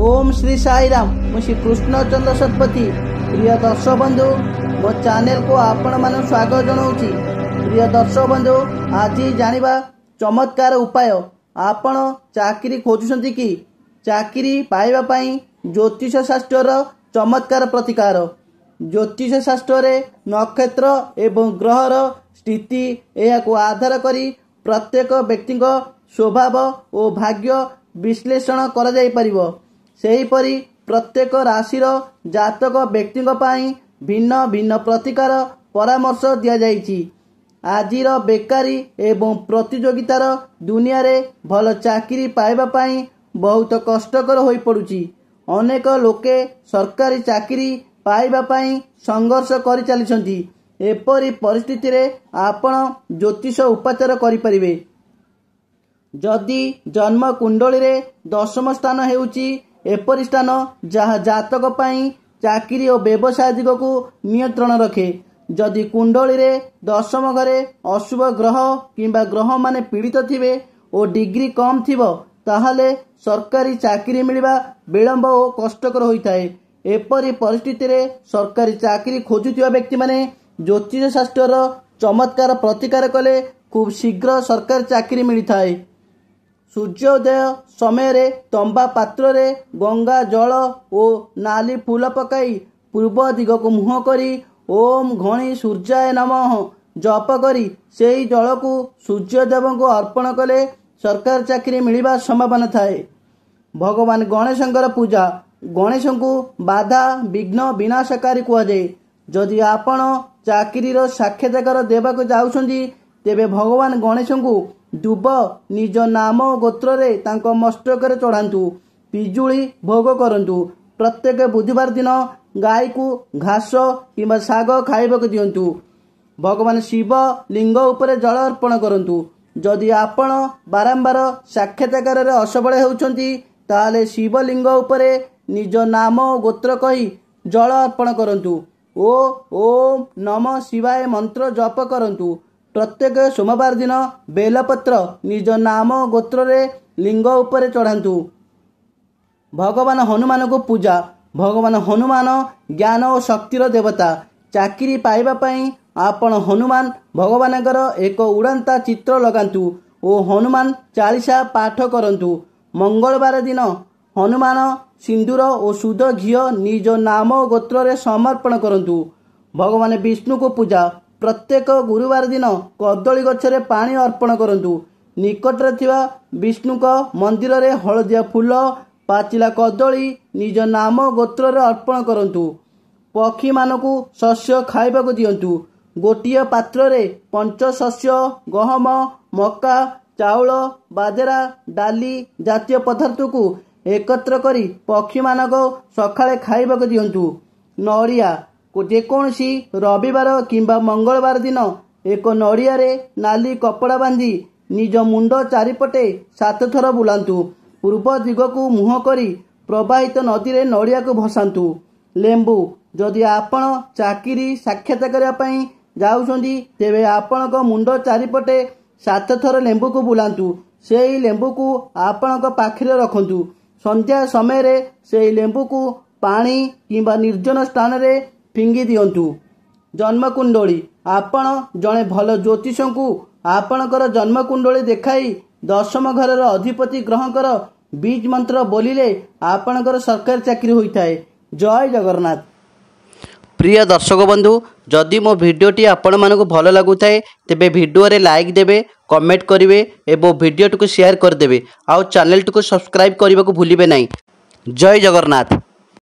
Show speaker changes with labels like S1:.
S1: ओम श्री साईराम मु श्री कृष्णचंद्र शतपथी। प्रिय दर्शक बंधु मो चैनल को आपण मान स्वागत जनाऊँगी। प्रिय दर्शक बंधु आज जानिबा चमत्कार उपाय। आपण चाकरी खोजुछंती कि चाकरी पाइबा पई ज्योतिष शास्त्र चमत्कार प्रतिकार। ज्योतिष शास्त्र रे नक्षत्र एवं ग्रहर स्थिति को आधार करी प्रत्येक व्यक्ति स्वभाव और भाग्य विश्लेषण करा जाई परिबो। सेहीपरि प्रत्येक राशिर जातक व्यक्ति भिन्न भिन्न प्रतिकार परामर्श दिया जाइछि। आजिर बेकारी एवं प्रतियोगितार दुनिया रे भल चाकरी पाइबा पई बहुत कष्टकर होई पड़ुछि। अनेक लोके सरकारी चाकरी पाइबा पई संघर्ष करि चलिछंती। एपरि परिस्थिति रे आपण ज्योतिष उपचार करि परिबे। जदि जन्म कुंडली रे दशम स्थान हेउछि एपरि स्थान जहाँ जातक पाई चाकरी और व्यवसाय दिग को नियंत्रण रखे। जदि कुंडली रे दशम घरे अशुभ ग्रह किंबा ग्रह माने पीड़ित थिबे और डिग्री कम थिबो ताहले सरकारी चाकरी मिलिबा विलंब और कष्टकर होइथाए। एपरि परिस्थिति रे सरकारी चाकरी खोजुथिबा व्यक्ति माने ज्योतिष शास्त्र चमत्कार प्रतिकार कले खूब शीघ्र सरकारी चाकरी मिलिथाए। सूर्योदय समय रे तंबा पात्र रे गंगा जल और नाली फूल पकाई पूर्व दिग को मुह करी ओम घणी सूर्याय नमः जप करी सेई जल को सूर्यदेव को अर्पण कले सरकार चाकरी मिलिबा संभावना थाए। भगवान गणेशंकर पूजा। गणेश को बाधा विघ्न विनाशकारी कह जाए। जदि आपण चाकरी साक्षात्कार देवाक जाउछंती तेबे भगवान गणेश को दुब निज नाम गोत्र रे तांको मस्तक रे चढ़ांतु। पिजुली भोग करंतु। प्रत्येक बुधवार दिन गाय को घास किंबा शाग खाइबाक दियंतु। भगवान शिव लिंग उपरे जल अर्पण करंतु। जदि आपण बारंबार साक्षात्कार रे असफल हेउछंती ताले शिव लिंग उपरे निज नाम गोत्र कही जल अर्पण करंतु। ओम नमः शिवाय मंत्र जप करंतु। प्रत्येक सोमवार दिन बेलपत्र निज नाम गोत्र रे लिंग उपरे चढ़ांतु। भगवान हनुमान को पूजा। भगवान हनुमान ज्ञान और शक्तिर देवता। चाकरी पाइबा पई आपण हनुमान भगवानकर एक उड़ांता चित्र लगांतु और हनुमान चालीसा पाठ करंतु। मंगलवार दिन हनुमान सिंदूर और शुद्ध घी निज नाम गोत्र रे समर्पण करंतु। भगवान विष्णु को पूजा। प्रत्येक गुरुवार दिन कदली गछरे पानी अर्पण करंतु। निकटरे थिबा विष्णु को मंदिर रे हलदिया फूल पाचिला कदली निज नाम गोत्र रे अर्पण करंतु। पक्षी मानकु शस्य खाइबाकु दियंतु। गोटिए पात्र रे पंच शस्य गहम मक्का चाउल बाजरा डाली जातीय पदार्थ को एकत्र करी पक्षी मानक सकाळे खाइबाकु दियंतु। नड़िया जेकोसी रविवार किंबा मंगलवार दिन एक नड़िया रे नाली कपड़ा बांधी निज मुंड चारिपटे 7 थर बुलांतु। पूर्व दिग को मुह करी प्रवाहित नदी रे नड़िया को भसांतु। लेंबू। जदि आपण चाकरी साक्षात करबा पई जाउछंती तेबे आपणक मुंड चारिपटे 7 थर लेंबू को बुलांतु। सेही लेंबू को आपणक पाखरे रखंतु। संध्या समय रे सेही लेंबू को पानी किंबा निर्जन स्थान रे फिंगी दियंतु। जन्म कुंडली। आपण जने भल ज्योतिष को आपणकर जन्म कुंडली देखाई दशम घर अधिपति ग्रहकर बीज मंत्र बोलिले आपणकर सरकारी चाकरी होइथाए। जय जगन्नाथ। प्रिय दर्शक बंधु जदि मो भिडियोटी आपण मानकु भल लागुथाए तेबे भिडियो रे लाइक देबे कमेंट करिवे एवं भिडियो को शेयर कर देबे। आउ चैनल को सब्सक्राइब करने को भूलिबे नहीं। जय जगन्नाथ।